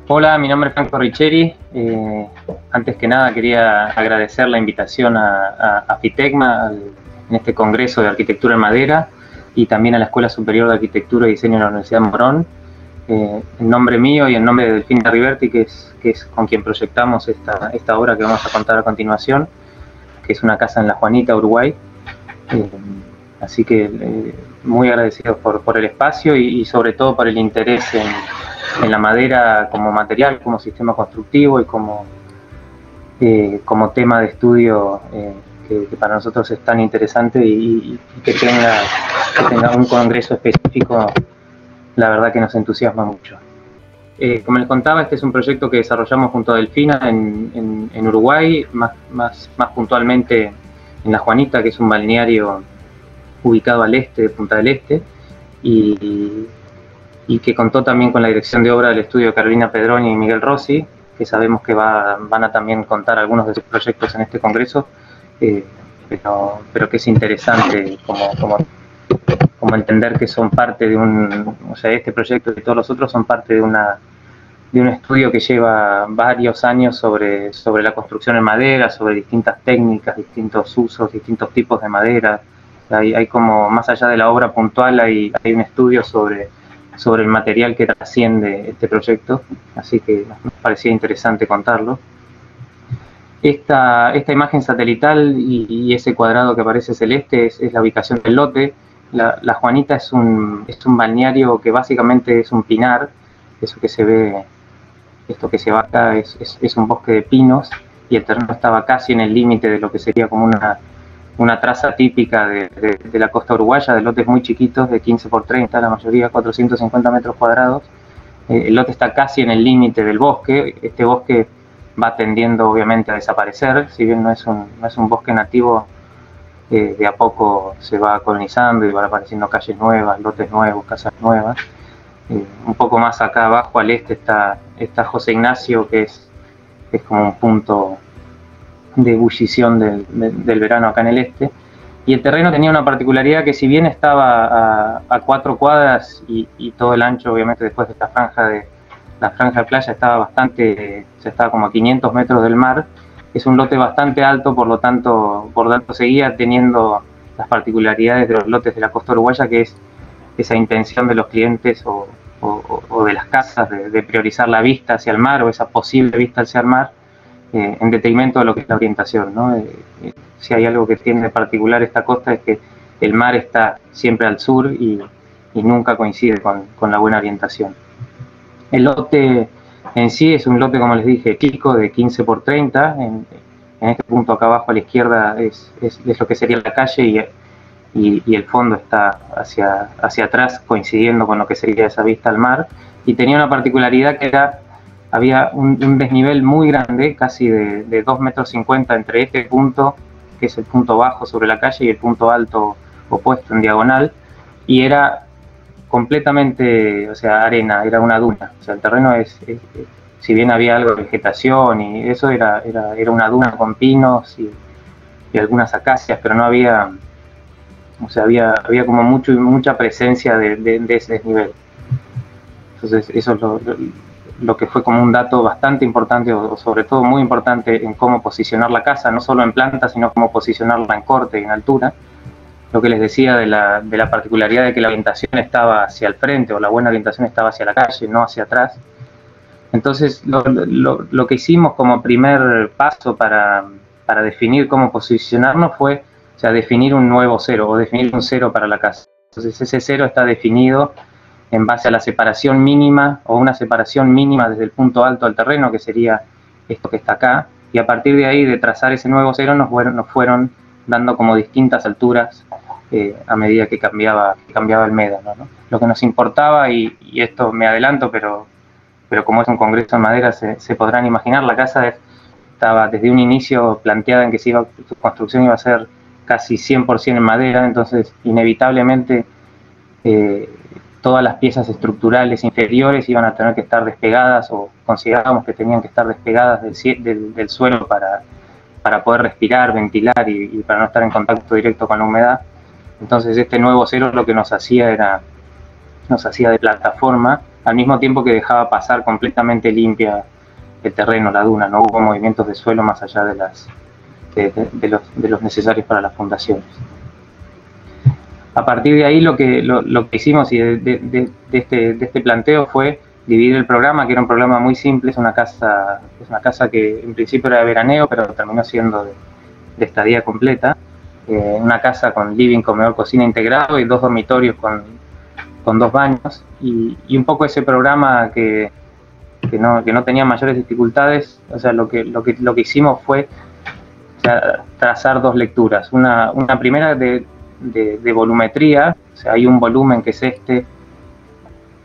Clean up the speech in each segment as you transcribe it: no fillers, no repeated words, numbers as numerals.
Hola, mi nombre es Franco Richeri. Antes que nada quería agradecer la invitación a FITECMA en este Congreso de Arquitectura en Madera y también a la Escuela Superior de Arquitectura y Diseño de la Universidad de Morón. En nombre mío y en nombre de Delfina Riverti, que es con quien proyectamos esta obra que vamos a contar a continuación, que es una casa en La Juanita, Uruguay. Así que muy agradecidos por el espacio y sobre todo por el interés en la madera como material, como sistema constructivo y como tema de estudio que para nosotros es tan interesante y que tenga un congreso específico, la verdad que nos entusiasma mucho. Como les contaba, este es un proyecto que desarrollamos junto a Delfina en Uruguay, más puntualmente en La Juanita, que es un balneario ubicado al este de Punta del Este, y que contó también con la dirección de obra del estudio Carolina Pedroni y Miguel Rossi, que sabemos que van a también contar algunos de sus proyectos en este congreso, pero que es interesante como entender que son parte de este proyecto y todos los otros son parte de un estudio que lleva varios años sobre la construcción en madera, sobre distintas técnicas, distintos usos, distintos tipos de madera. Hay como, más allá de la obra puntual, hay un estudio sobre el material que trasciende este proyecto, así que nos parecía interesante contarlo. Esta imagen satelital y ese cuadrado que aparece celeste es la ubicación del lote. La Juanita es un balneario que básicamente es un pinar. Eso que se ve, esto que se va acá es un bosque de pinos, y el terreno estaba casi en el límite de lo que sería como una traza típica de la costa uruguaya, de lotes muy chiquitos, de 15 por 30, la mayoría 450 metros cuadrados. El lote está casi en el límite del bosque. Este bosque va tendiendo obviamente a desaparecer, si bien no es un bosque nativo, de a poco se va colonizando y van apareciendo calles nuevas, lotes nuevos, casas nuevas. Un poco más acá abajo al este está José Ignacio, que es como un punto de ebullición del verano acá en el este. Y el terreno tenía una particularidad, que si bien estaba a 4 cuadras y todo el ancho, obviamente después de esta franja de playa estaba como a 500 metros del mar, es un lote bastante alto, por lo tanto seguía teniendo las particularidades de los lotes de la costa uruguaya, que es esa intención de los clientes o de las casas de priorizar la vista hacia el mar, o esa posible vista hacia el mar, en detrimento de lo que es la orientación, ¿no? Si hay algo que tiene de particular esta costa, es que el mar está siempre al sur y nunca coincide con la buena orientación. El lote en sí es un lote, como les dije, chico, de 15 por 30. En este punto acá abajo a la izquierda es lo que sería la calle, y el fondo está hacia atrás, coincidiendo con lo que sería esa vista al mar. Y tenía una particularidad, que había un desnivel muy grande, casi de 2,50 metros entre este punto, que es el punto bajo sobre la calle, y el punto alto opuesto en diagonal, y era completamente, arena, era una duna. El terreno si bien había algo de vegetación y eso, era una duna con pinos y algunas acacias, pero no había, había como mucha presencia de ese desnivel. Entonces eso es lo que fue como un dato bastante importante, o sobre todo muy importante, en cómo posicionar la casa, no solo en planta, sino cómo posicionarla en corte y en altura. Lo que les decía de la particularidad de que la orientación estaba hacia el frente, o la buena orientación estaba hacia la calle, no hacia atrás. Entonces lo que hicimos como primer paso para definir cómo posicionarnos fue definir un nuevo cero, o definir un cero para la casa. Entonces ese cero está definido en base a la separación mínima, o una separación mínima desde el punto alto al terreno, que sería esto que está acá, y a partir de ahí, de trazar ese nuevo cero, nos fueron dando como distintas alturas a medida que cambiaba el médano, ¿no? Lo que nos importaba, y esto me adelanto, pero como es un congreso en madera, se podrán imaginar, la casa estaba desde un inicio planteada en que su construcción iba a ser casi 100% en madera. Entonces inevitablemente todas las piezas estructurales inferiores iban a tener que estar despegadas, o considerábamos que tenían que estar despegadas del suelo para poder respirar, ventilar y para no estar en contacto directo con la humedad. Entonces este nuevo cero lo que nos hacía de plataforma, al mismo tiempo que dejaba pasar completamente limpia el terreno, la duna. No hubo movimientos de suelo más allá de los necesarios para las fundaciones. A partir de ahí lo que hicimos y de este planteo fue dividir el programa, que era un programa muy simple. Es una casa que en principio era de veraneo, pero terminó siendo de estadía completa. Una casa con living, comedor, cocina integrado y 2 dormitorios con 2 baños. Y un poco ese programa que no tenía mayores dificultades, o sea, lo que hicimos fue, o sea, trazar 2 lecturas. Una primera de volumetría, o sea, hay un volumen que es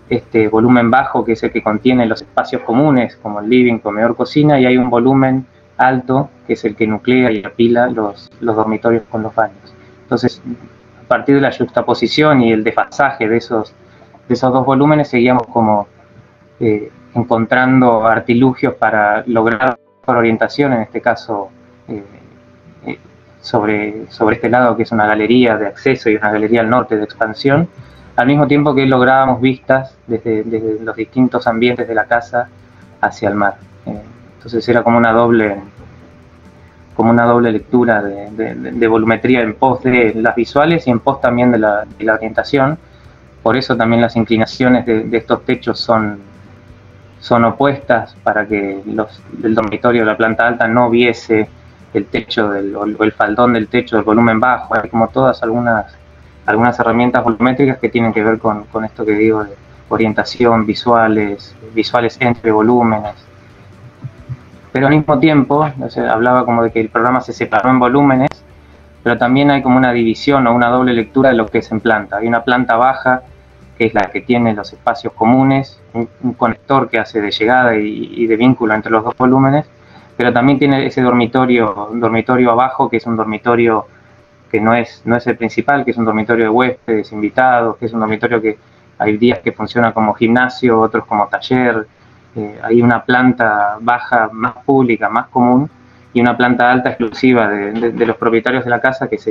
este volumen bajo, que es el que contiene los espacios comunes, como el living, comedor, cocina, y hay un volumen alto, que es el que nuclea y apila los dormitorios con los baños. Entonces, a partir de la juxtaposición y el desfasaje de esos 2 volúmenes, seguíamos como encontrando artilugios para lograr orientación, en este caso sobre este lado, que es una galería de acceso y una galería al norte de expansión, al mismo tiempo que lográbamos vistas desde los distintos ambientes de la casa hacia el mar. Entonces era como una doble lectura de volumetría en pos de las visuales y en pos también de la orientación. Por eso también las inclinaciones de estos techos son opuestas, para que el dormitorio de la planta alta no viese el techo o el faldón del techo del volumen bajo. Hay como todas algunas herramientas volumétricas que tienen que ver con esto que digo de orientación, visuales entre volúmenes. Pero al mismo tiempo, o sea, hablaba como de que el programa se separó en volúmenes, pero también hay como una división o una doble lectura de lo que es en planta. Hay una planta baja, que es la que tiene los espacios comunes, un conector que hace de llegada y de vínculo entre los 2 volúmenes, pero también tiene ese dormitorio abajo, que es un dormitorio que no es el principal, que es un dormitorio de huéspedes, invitados, que es un dormitorio que hay días que funciona como gimnasio, otros como taller. Hay una planta baja más pública, más común, y una planta alta exclusiva de los propietarios de la casa, que es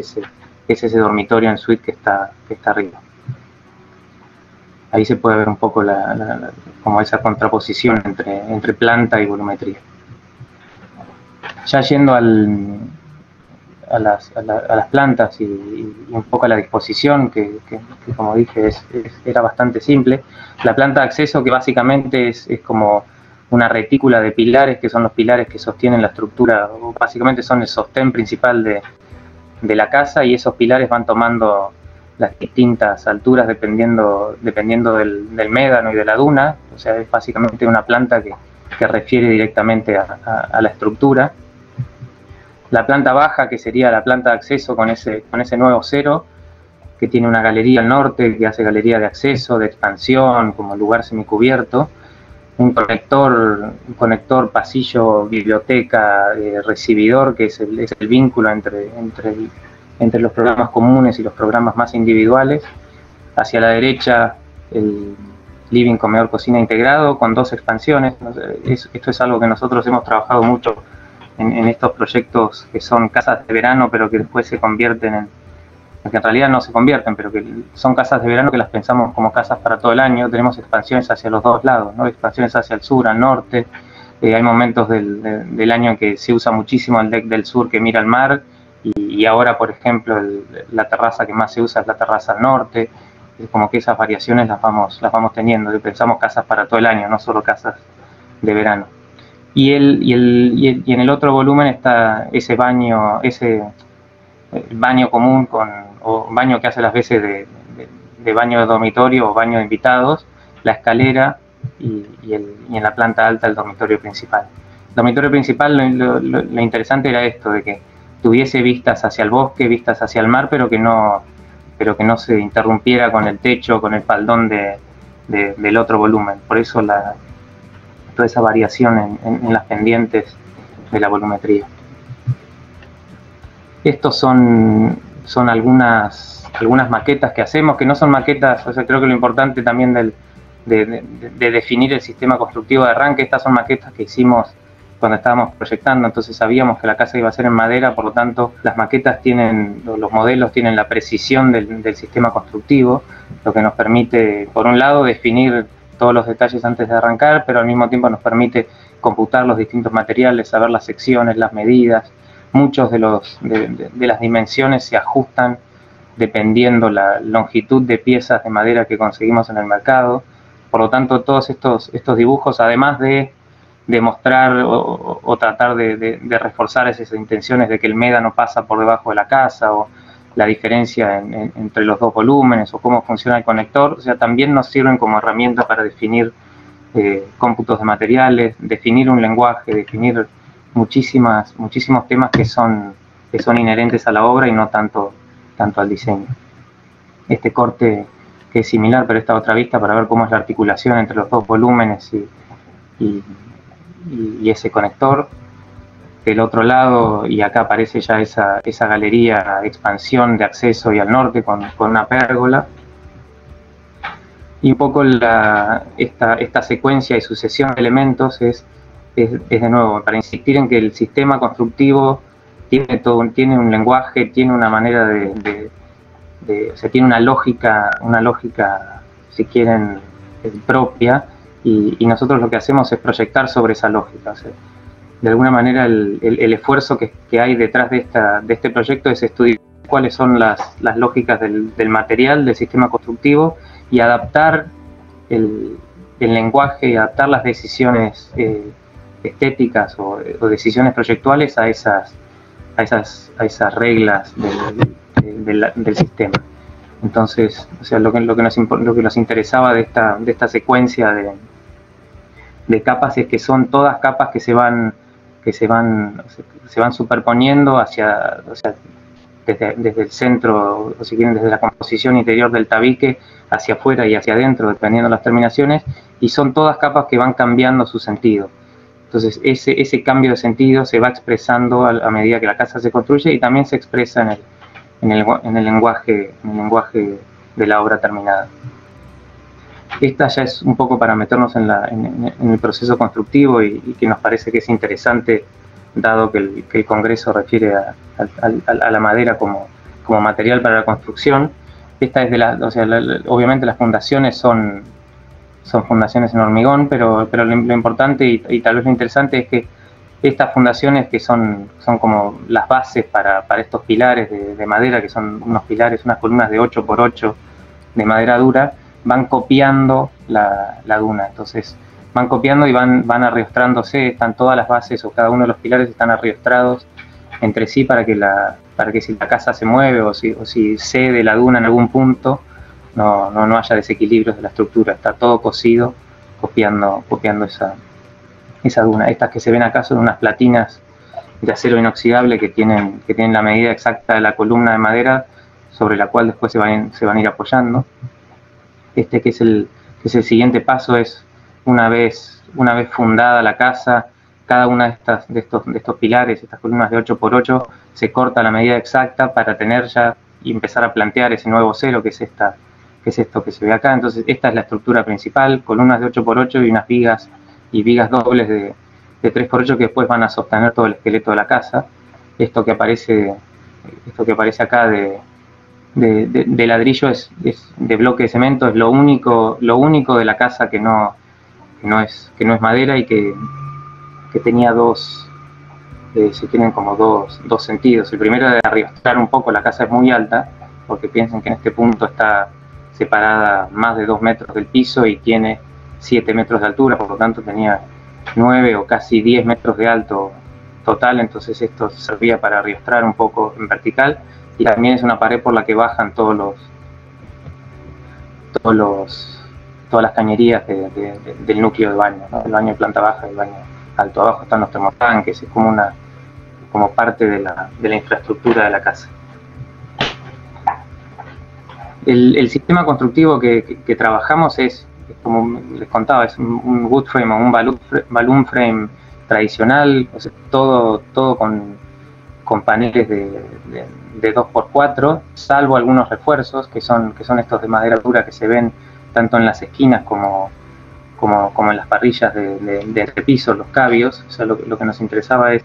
ese dormitorio en suite que está arriba. Ahí se puede ver un poco como esa contraposición entre planta y volumetría. Ya yendo a las plantas y un poco a la disposición, que como dije era bastante simple. La planta de acceso, que básicamente es como una retícula de pilares, que son los pilares que sostienen la estructura, o básicamente son el sostén principal de la casa, y esos pilares van tomando las distintas alturas dependiendo del médano y de la duna. O sea, es básicamente una planta que refiere directamente a la estructura. La planta baja, que sería la planta de acceso con ese nuevo cero, que tiene una galería al norte, que hace galería de acceso, de expansión, como lugar semicubierto, un conector pasillo, biblioteca, recibidor, que es el vínculo entre los programas comunes y los programas más individuales. Hacia la derecha, el living, comedor, cocina integrado, con 2 expansiones. Esto es algo que nosotros hemos trabajado mucho en estos proyectos, que son casas de verano, pero que después se convierten que en realidad no se convierten, pero que son casas de verano que las pensamos como casas para todo el año. Tenemos expansiones hacia los 2 lados, ¿no? Expansiones hacia el sur, al norte. Hay momentos del año en que se usa muchísimo el deck del sur, que mira al mar, y ahora, por ejemplo, la terraza que más se usa es la terraza al norte. Es como que esas variaciones las vamos teniendo. Pensamos casas para todo el año, no solo casas de verano. Y en el otro volumen está ese baño, baño común, o baño que hace las veces de baño de dormitorio o baño de invitados, la escalera y en la planta alta el dormitorio principal. El dormitorio principal, lo interesante era esto, de que tuviese vistas hacia el bosque, vistas hacia el mar, pero que no se interrumpiera con el techo, con el faldón del otro volumen. Por eso toda esa variación en las pendientes de la volumetría. Estos son algunas maquetas que hacemos, que no son maquetas. O sea, creo que lo importante también de definir el sistema constructivo de arranque, estas son maquetas que hicimos cuando estábamos proyectando, entonces sabíamos que la casa iba a ser en madera, por lo tanto las maquetas tienen, los modelos tienen la precisión del sistema constructivo, lo que nos permite, por un lado, definir todos los detalles antes de arrancar, pero al mismo tiempo nos permite computar los distintos materiales, saber las secciones, las medidas. Muchos de las dimensiones se ajustan dependiendo la longitud de piezas de madera que conseguimos en el mercado. Por lo tanto, todos estos dibujos, además de demostrar o tratar de reforzar esas intenciones de que el médano pasa por debajo de la casa, o la diferencia entre los dos volúmenes, o cómo funciona el conector, o sea, también nos sirven como herramienta para definir cómputos de materiales, definir un lenguaje, definir muchísimos temas que son inherentes a la obra y no tanto al diseño. Este corte, que es similar, pero esta otra vista para ver cómo es la articulación entre los dos volúmenes y ese conector. Del otro lado, y acá aparece ya esa galería de expansión de acceso y al norte con una pérgola. Y un poco esta secuencia y sucesión de elementos es de nuevo para insistir en que el sistema constructivo tiene un lenguaje, tiene una manera o sea, tiene una lógica, si quieren, propia, y nosotros lo que hacemos es proyectar sobre esa lógica. O sea, de alguna manera el esfuerzo que hay detrás de este proyecto es estudiar cuáles son las lógicas del material, del sistema constructivo, y adaptar el lenguaje y adaptar las decisiones estéticas o decisiones proyectuales a esas reglas del sistema. Entonces, o sea, lo que nos interesaba de esta secuencia de capas es que son todas capas que se van superponiendo hacia, o sea, desde el centro, o si quieren, desde la composición interior del tabique hacia afuera y hacia adentro, dependiendo de las terminaciones, y son todas capas que van cambiando su sentido. Entonces, ese cambio de sentido se va expresando a medida que la casa se construye, y también se expresa en el lenguaje de la obra terminada. Esta ya es un poco para meternos en el proceso constructivo, y que nos parece que es interesante, dado que el Congreso refiere a la madera como material para la construcción. Esta es obviamente las fundaciones son fundaciones en hormigón, pero lo importante y tal vez lo interesante es que estas fundaciones, que son como las bases para estos pilares de madera, que son unos pilares, unas columnas de 8x8 de madera dura, van copiando la duna. Entonces van copiando y van arriostrándose, están todas las bases o cada uno de los pilares están arriostrados entre sí para que si la casa se mueve o si cede la duna en algún punto, no haya desequilibrios de la estructura. Está todo cosido copiando esa duna. Estas que se ven acá son unas platinas de acero inoxidable que tienen la medida exacta de la columna de madera sobre la cual después se van a ir apoyando. Que es el siguiente paso, es una vez fundada la casa, cada una de estos pilares, estas columnas de 8x8, se corta la medida exacta para tener ya y empezar a plantear ese nuevo cero, que es esto que se ve acá. Entonces esta es la estructura principal, columnas de 8x8 y unas vigas dobles de 3x8 que después van a sostener todo el esqueleto de la casa. Esto que aparece acá de ladrillo es de bloque de cemento, es lo único de la casa que no es madera, y que tenía se tienen como dos sentidos. El primero es de arriostrar un poco. La casa es muy alta, porque piensen que en este punto está separada más de 2 metros del piso y tiene 7 metros de altura, por lo tanto tenía 9 o casi 10 metros de alto total. Entonces esto servía para arriostrar un poco en vertical, y también es una pared por la que bajan todas las cañerías del núcleo de baño, ¿no? El baño de planta baja y el baño alto. Abajo están los termotanques, es como parte de la infraestructura de la casa. El sistema constructivo que trabajamos es, como les contaba, es un wood frame o un balloon frame tradicional, o sea, todo con paneles de 2x4, salvo algunos refuerzos que son estos de madera dura que se ven tanto en las esquinas como como en las parrillas de entrepiso, los cabios. O sea, lo que nos interesaba es,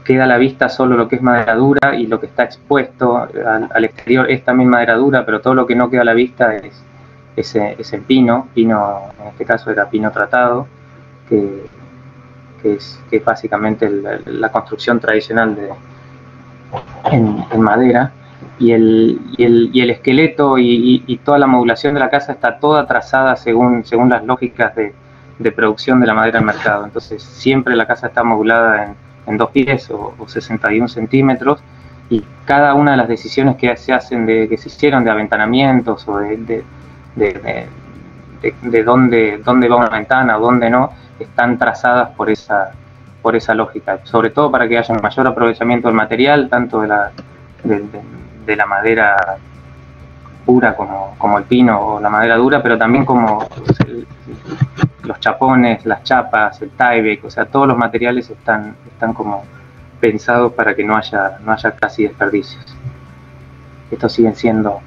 queda a la vista solo lo que es madera dura, y lo que está expuesto al exterior es también madera dura, pero todo lo que no queda a la vista es el pino, en este caso era pino tratado, que es básicamente la construcción tradicional en madera. Y el esqueleto y toda la modulación de la casa está toda trazada según las lógicas de producción de la madera del mercado. Entonces siempre la casa está modulada en 2 pies o 61 centímetros, y cada una de las decisiones que se hacen, que se hicieron de aventanamientos o de dónde va una ventana o dónde no, están trazadas por esa lógica, sobre todo para que haya un mayor aprovechamiento del material, tanto de la madera pura como el pino o la madera dura, pero también como los chapones, las chapas, el tieback. O sea, todos los materiales están como pensados para que no haya casi desperdicios. Estos siguen siendo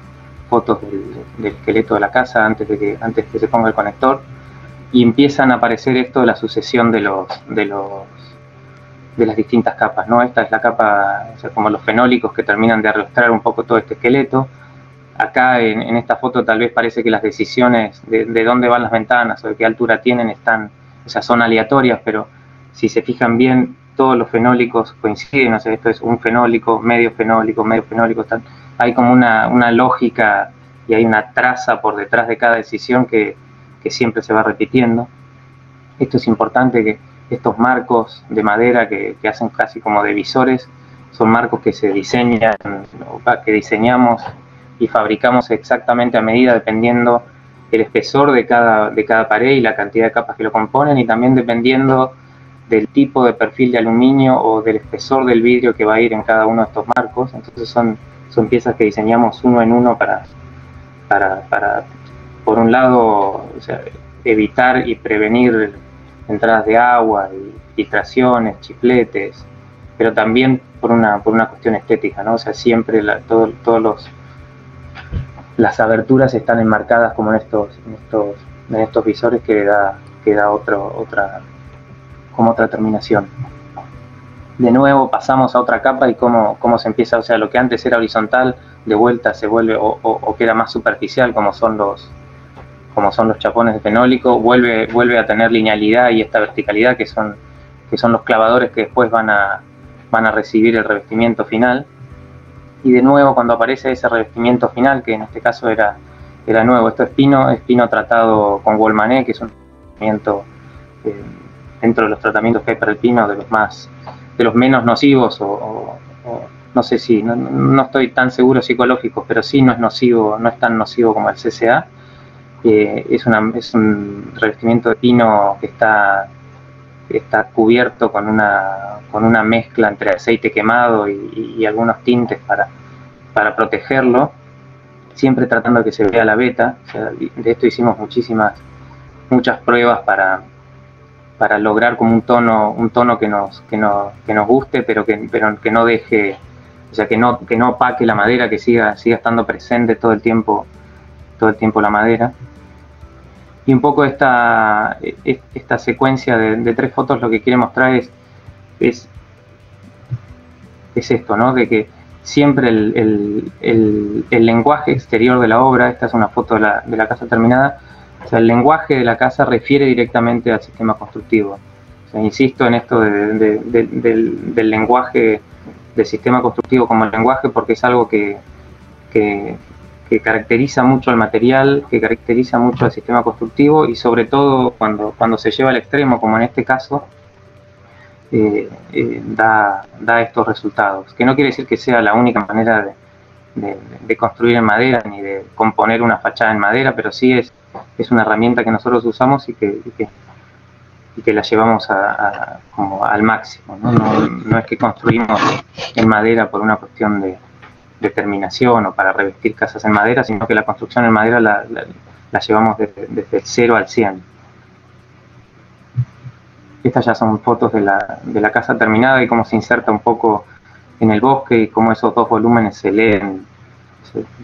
fotos del esqueleto de la casa antes que se ponga el conector, y empiezan a aparecer esto de la sucesión de las distintas capas, ¿no? Esta es la capa, o sea, como los fenólicos que terminan de arrastrar un poco todo este esqueleto. Acá en esta foto tal vez parece que las decisiones de dónde van las ventanas o de qué altura tienen son aleatorias, pero si se fijan bien, todos los fenólicos coinciden. O sea, esto es un fenólico, medio fenólico, hay como una lógica y hay una traza por detrás de cada decisión que siempre se va repitiendo. Esto es importante, que estos marcos de madera que hacen casi como de visores, son marcos que se diseñan, que diseñamos y fabricamos exactamente a medida, dependiendo el espesor de cada pared y la cantidad de capas que lo componen, y también dependiendo del tipo de perfil de aluminio o del espesor del vidrio que va a ir en cada uno de estos marcos. Entonces son piezas que diseñamos uno en uno para por un lado, o sea, evitar y prevenir entradas de agua y filtraciones, chifletes, pero también por una cuestión estética, ¿no? O sea, siempre las aberturas están enmarcadas como en estos visores, que da otra terminación. De nuevo pasamos a otra capa, y cómo se empieza, o sea, lo que antes era horizontal, de vuelta se vuelve, o que era más superficial, como son los chapones de fenólico, vuelve a tener linealidad y esta verticalidad, que son los clavadores que después van a recibir el revestimiento final. Y de nuevo, cuando aparece ese revestimiento final, que en este caso era nuevo, esto es pino tratado con Wall-Manet, que es un tratamiento, dentro de los tratamientos que hay para el pino, de los menos nocivos, o no sé si, no estoy tan seguro psicológicos, pero sí no es tan nocivo como el CCA. Es un revestimiento de pino que está cubierto con una mezcla entre aceite quemado y algunos tintes para protegerlo, siempre tratando de que se vea la veta. O sea, de esto hicimos muchas pruebas para lograr como un tono que nos guste, pero que no deje, o sea, que no opaque la madera, que siga estando presente todo el tiempo la madera. Y un poco esta secuencia de 3 fotos lo que quiere mostrar es esto, ¿no? De que siempre el lenguaje exterior de la obra, esta es una foto de la casa terminada, o sea, el lenguaje de la casa refiere directamente al sistema constructivo. O sea, insisto en esto del lenguaje, del sistema constructivo como lenguaje, porque es algo que caracteriza mucho al material, que caracteriza mucho al sistema constructivo, y sobre todo cuando se lleva al extremo, como en este caso, da estos resultados. Que no quiere decir que sea la única manera de construir en madera, ni de componer una fachada en madera, pero sí es una herramienta que nosotros usamos y que la llevamos como al máximo, ¿no? No es que construimos en madera por una cuestión de terminación o para revestir casas en madera, sino que la construcción en madera la llevamos desde el 0 al 100. Estas ya son fotos de la casa terminada y cómo se inserta un poco en el bosque, y cómo esos 2 volúmenes se leen.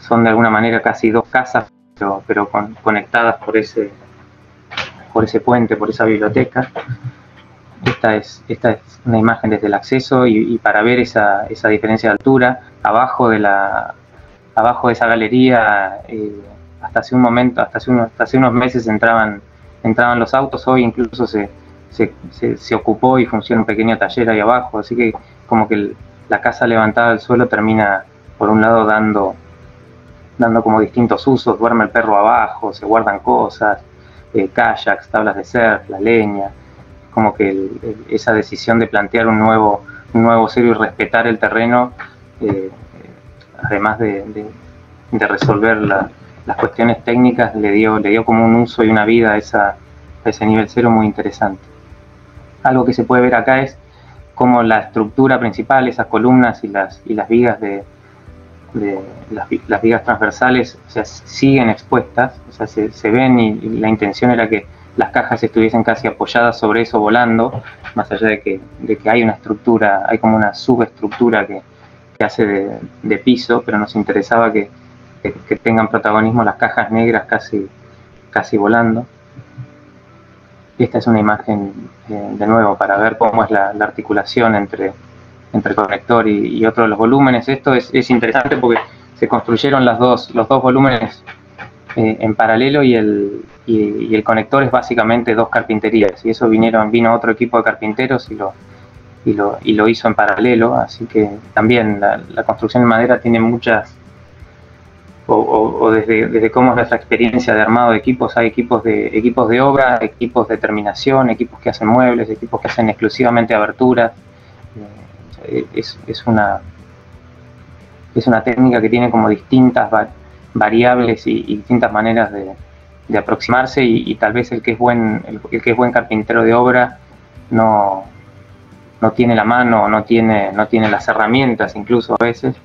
Son de alguna manera casi 2 casas, pero conectadas por ese puente, por esa biblioteca. Esta es una imagen desde el acceso y para ver esa diferencia de altura, abajo de esa galería, hasta hace unos meses entraban los autos. Hoy incluso se ocupó y funciona un pequeño taller ahí abajo, así que como que la casa levantada del suelo termina por un lado dando como distintos usos. Duerme el perro abajo, se guardan cosas, kayaks, tablas de surf, la leña. Como que esa decisión de plantear un nuevo cero y respetar el terreno, además de resolver las cuestiones técnicas, le dio como un uso y una vida a ese nivel cero muy interesante. Algo que se puede ver acá es cómo la estructura principal, esas columnas y las vigas las vigas transversales, o sea, siguen expuestas, o sea, se ven, y la intención era que las cajas estuviesen casi apoyadas sobre eso volando, más allá de que hay una estructura, hay como una subestructura que hace de piso, pero nos interesaba que tengan protagonismo las cajas negras casi volando. Esta es una imagen, de nuevo, para ver cómo es la articulación entre el conector y otro de los volúmenes. Esto es interesante porque se construyeron los dos volúmenes en paralelo, y el conector es básicamente dos carpinterías, y eso vino otro equipo de carpinteros y lo hizo en paralelo. Así que también la construcción en madera tiene muchas, desde cómo es nuestra experiencia de armado de equipos. Hay equipos de obra, equipos de terminación, equipos que hacen muebles, equipos que hacen exclusivamente aberturas. Es una técnica que tiene como distintas variables y distintas maneras de aproximarse, y tal vez el que es buen carpintero de obra no tiene la mano, no tiene las herramientas, incluso a veces,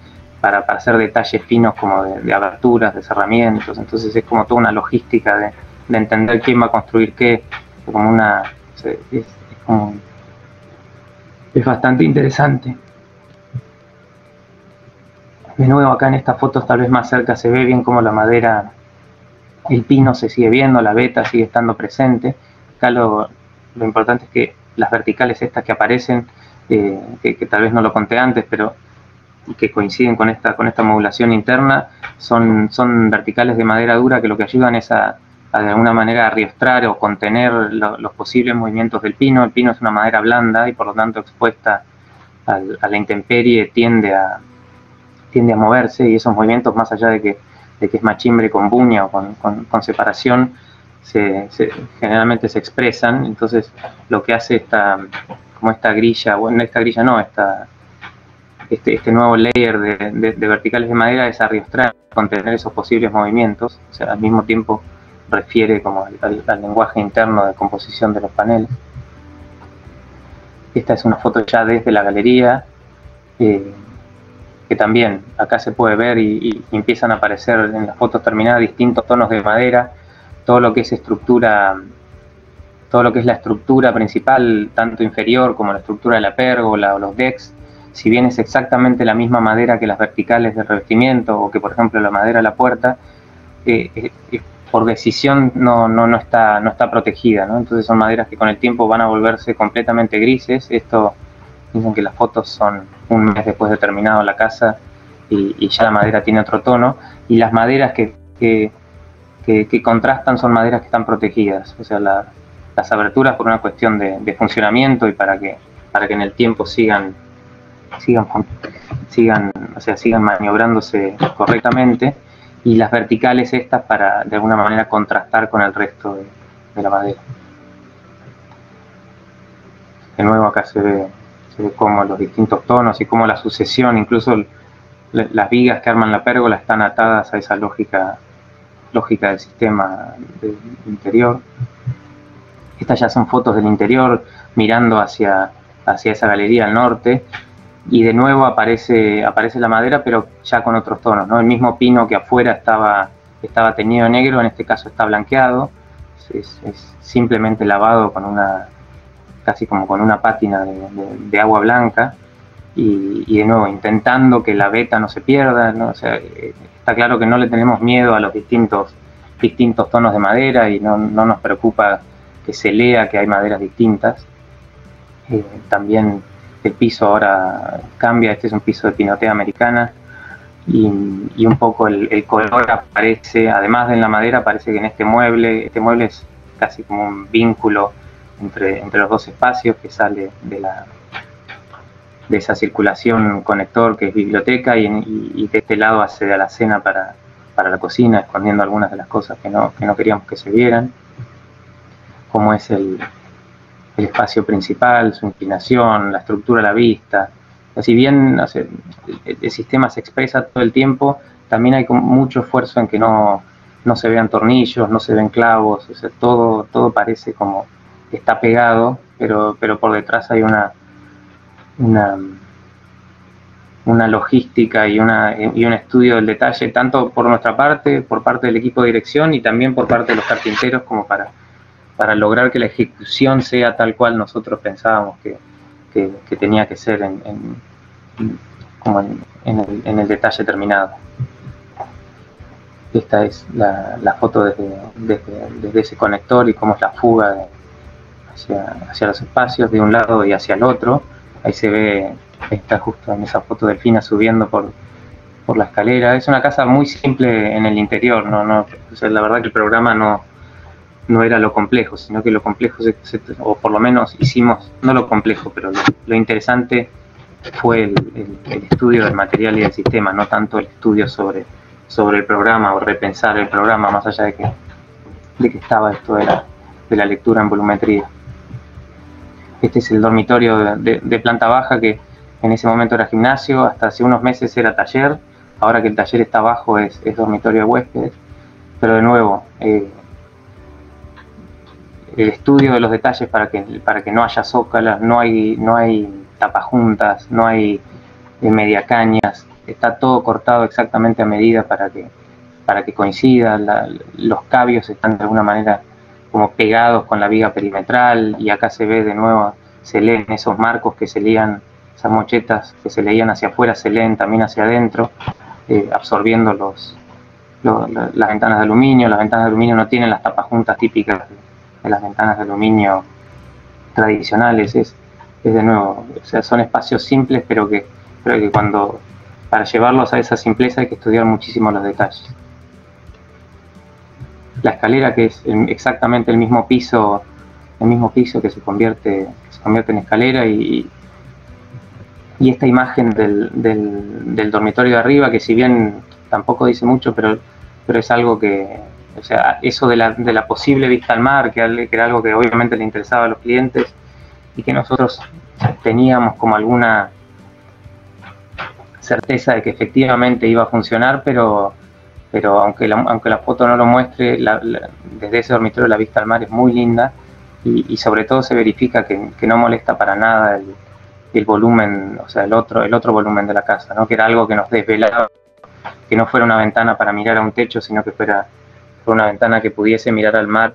para hacer detalles finos como de aberturas, de cerramientos. Entonces es como toda una logística de entender quién va a construir qué, es bastante interesante. De nuevo, acá en estas fotos, tal vez más cerca, se ve bien cómo la madera, el pino se sigue viendo, la veta sigue estando presente. Acá lo importante es que las verticales estas que aparecen, que tal vez no lo conté antes, pero que coinciden con esta modulación interna, son verticales de madera dura, que lo que ayudan es a de alguna manera arrastrar o contener los posibles movimientos del pino. El pino es una madera blanda y por lo tanto expuesta a la intemperie tiende a moverse, y esos movimientos, más allá de que es machimbre con buña o con separación, generalmente se expresan. Entonces lo que hace esta grilla, bueno, esta grilla no, este nuevo layer de verticales de madera es arrastrar, contener esos posibles movimientos. O sea, al mismo tiempo refiere como al lenguaje interno de composición de los paneles. Esta es una foto ya desde la galería, que también acá se puede ver y empiezan a aparecer en las fotos terminadas distintos tonos de madera. Todo lo que es la estructura principal, tanto inferior como la estructura de la pérgola o los decks, si bien es exactamente la misma madera que las verticales de revestimiento, o que por ejemplo la madera de la puerta, por decisión no está protegida, ¿no? Entonces son maderas que con el tiempo van a volverse completamente grises. Esto, dicen que las fotos son un mes después de terminado la casa y ya la madera tiene otro tono, y las maderas que contrastan son maderas que están protegidas. O sea, las aberturas por una cuestión de funcionamiento y para que en el tiempo sigan maniobrándose correctamente, y las verticales estas para de alguna manera contrastar con el resto de la madera. De nuevo acá se ve cómo los distintos tonos y cómo la sucesión, incluso las vigas que arman la pérgola, están atadas a esa lógica del sistema del interior. Estas ya son fotos del interior mirando hacia esa galería al norte, y de nuevo aparece la madera, pero ya con otros tonos, ¿no? El mismo pino que afuera estaba teñido negro, en este caso está blanqueado, es simplemente lavado casi como con una pátina de agua blanca, y de nuevo intentando que la veta no se pierda, ¿no? O sea, está claro que no le tenemos miedo a los distintos tonos de madera, y no nos preocupa que se lea que hay maderas distintas. También el piso ahora cambia, este es un piso de pinotea americana, y un poco el color aparece, además de en la madera, parece que en este mueble es casi como un vínculo entre los dos espacios que sale de esa circulación conector que es biblioteca, y de este lado hace de alacena para la cocina, escondiendo algunas de las cosas que no queríamos que se vieran, como es el espacio principal, su inclinación, la estructura a la vista. Si bien el sistema se expresa todo el tiempo, también hay mucho esfuerzo en que no se vean tornillos, no se ven clavos, o sea, todo parece como que está pegado, pero por detrás hay una logística y un estudio del detalle, tanto por nuestra parte, por parte del equipo de dirección, y también por parte de los carpinteros, como para lograr que la ejecución sea tal cual nosotros pensábamos que tenía que ser en el detalle terminado. Esta es la foto desde ese conector y cómo es la fuga hacia los espacios de un lado y hacia el otro. Ahí se ve, está justo en esa foto, Delfina subiendo por la escalera. Es una casa muy simple en el interior, o sea, la verdad que el programa no era lo complejo, sino que lo complejo, o por lo menos hicimos, no lo complejo, pero lo interesante fue el estudio del material y del sistema, no tanto el estudio sobre el programa o repensar el programa, más allá de que estaba esto de la lectura en volumetría. Este es el dormitorio de planta baja, que en ese momento era gimnasio, hasta hace unos meses era taller. Ahora que el taller está abajo es dormitorio de huéspedes, pero de nuevo, el estudio de los detalles para que no haya zócalas, no hay tapajuntas, no hay mediacañas, está todo cortado exactamente a medida para que coincida. Los cabios están de alguna manera como pegados con la viga perimetral, y acá se ve de nuevo, se leen esos marcos que se leían, esas mochetas que se leían hacia afuera, se leen también hacia adentro, absorbiendo las ventanas de aluminio. Las ventanas de aluminio no tienen las tapajuntas típicas de las ventanas de aluminio tradicionales, es de nuevo, o sea, son espacios simples, pero que para llevarlos a esa simpleza hay que estudiar muchísimo los detalles. La escalera, que es exactamente el mismo piso que se convierte en escalera, y esta imagen del dormitorio de arriba, que si bien tampoco dice mucho, pero es algo que, o sea, eso de la posible vista al mar, que era algo que obviamente le interesaba a los clientes y que nosotros teníamos como alguna certeza de que efectivamente iba a funcionar, pero aunque la foto no lo muestre, desde ese dormitorio la vista al mar es muy linda, y sobre todo se verifica que no molesta para nada el volumen, o sea, el otro volumen de la casa, ¿no? Que era algo que nos desvelaba, que no fuera una ventana para mirar a un techo, sino que fuera una ventana que pudiese mirar al mar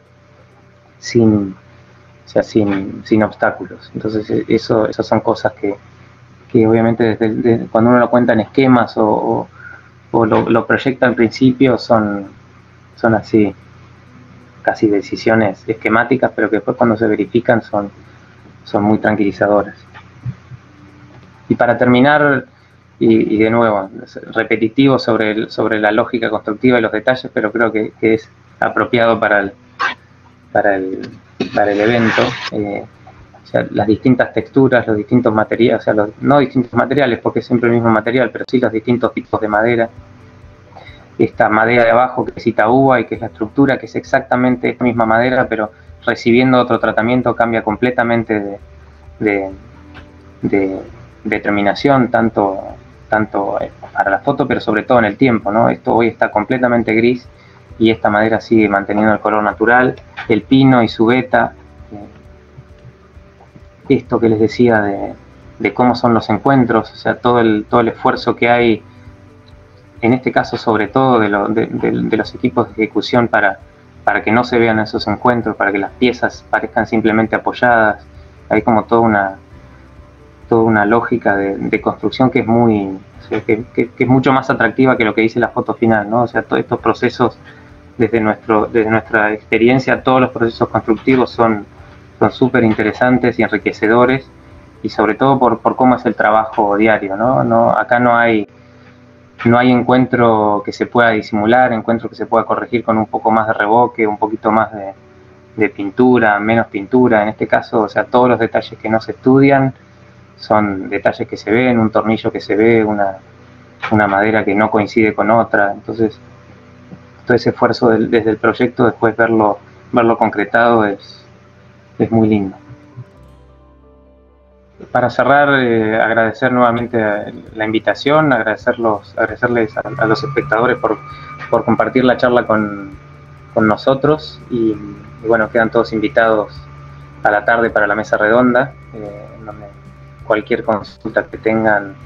sin obstáculos. Entonces esas son cosas que obviamente cuando uno lo cuenta en esquemas o lo proyecta al principio, son así, casi decisiones esquemáticas, pero que después cuando se verifican son muy tranquilizadoras. Y para terminar, y de nuevo, repetitivo sobre la lógica constructiva y los detalles, pero creo que es apropiado para el evento, o sea, las distintas texturas, los distintos materiales, o sea, no distintos materiales porque es siempre el mismo material, pero sí los distintos tipos de madera. Esta madera de abajo, que es Itaúba, y que es la estructura, que es exactamente la misma madera, pero recibiendo otro tratamiento, cambia completamente de terminación, tanto para la foto, pero sobre todo en el tiempo, ¿no? Esto hoy está completamente gris, y esta madera sigue manteniendo el color natural. El pino y su veta, esto que les decía de cómo son los encuentros, o sea, todo el esfuerzo que hay, en este caso sobre todo de los equipos de ejecución, para que no se vean esos encuentros, para que las piezas parezcan simplemente apoyadas. Hay como toda una lógica de construcción que es muy, o sea, que es mucho más atractiva que lo que dice la foto final, ¿no? O sea, todos estos procesos desde nuestra experiencia, todos los procesos constructivos son súper interesantes y enriquecedores, y sobre todo por cómo es el trabajo diario, ¿no? Acá no hay encuentro que se pueda disimular, encuentro que se pueda corregir con un poco más de reboque, un poquito más de pintura, menos pintura. En este caso, o sea, todos los detalles que no se estudian son detalles que se ven, un tornillo que se ve, una madera que no coincide con otra. Entonces, todo ese esfuerzo desde el proyecto, después verlo concretado es muy lindo. Para cerrar, agradecer nuevamente la invitación, agradecerles a los espectadores por compartir la charla con nosotros, y bueno, quedan todos invitados a la tarde para la mesa redonda, donde cualquier consulta que tengan,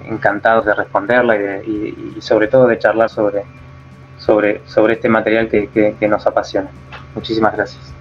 encantados de responderla y sobre todo de charlar sobre este material que nos apasiona. Muchísimas gracias.